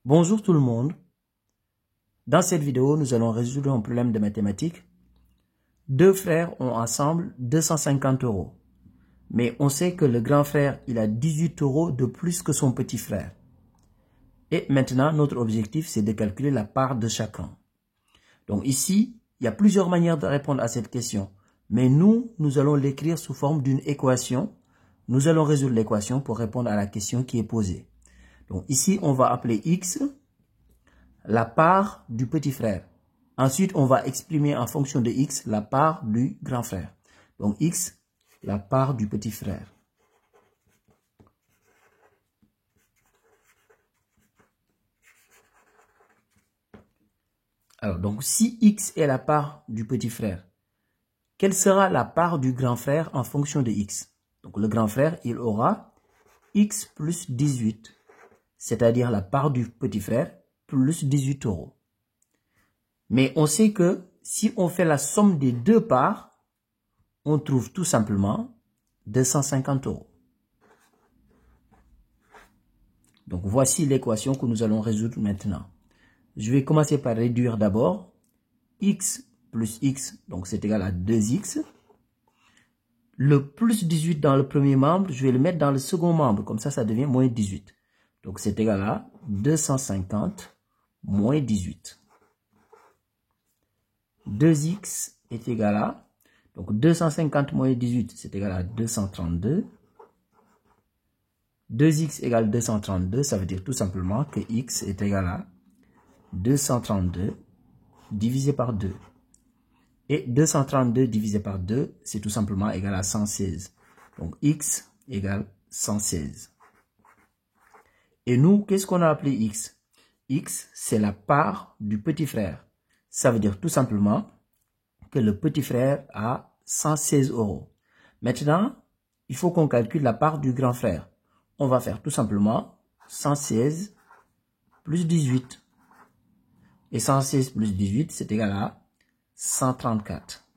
Bonjour tout le monde. Dans cette vidéo, nous allons résoudre un problème de mathématiques. Deux frères ont ensemble 250 €. Mais on sait que le grand frère, il a 18 € de plus que son petit frère. Et maintenant, notre objectif, c'est de calculer la part de chacun. Donc ici, il y a plusieurs manières de répondre à cette question. Mais nous allons l'écrire sous forme d'une équation. Nous allons résoudre l'équation pour répondre à la question qui est posée. Donc ici, on va appeler x la part du petit frère. Ensuite, on va exprimer en fonction de x la part du grand frère. Donc x, la part du petit frère. Alors, donc si x est la part du petit frère, quelle sera la part du grand frère en fonction de x? Donc le grand frère, il aura x plus 18, c'est-à-dire la part du petit frère plus 18 €. Mais on sait que si on fait la somme des deux parts, on trouve tout simplement 250 €. Donc voici l'équation que nous allons résoudre maintenant. Je vais commencer par réduire d'abord x plus x, donc c'est égal à 2x. Le plus 18 dans le premier membre, je vais le mettre dans le second membre, comme ça devient moins 18. Donc c'est égal à 250 moins 18. 2x est égal à, donc 250 moins 18, c'est égal à 232. 2x égale 232, ça veut dire tout simplement que x est égal à 232 divisé par 2. Et 232 divisé par 2, c'est tout simplement égal à 116. Donc x égale 116. Et nous, qu'est-ce qu'on a appelé x? X, c'est la part du petit frère. Ça veut dire tout simplement que le petit frère a 116 €. Maintenant, il faut qu'on calcule la part du grand frère. On va faire tout simplement 116 plus 18. Et 116 plus 18, c'est égal à 134.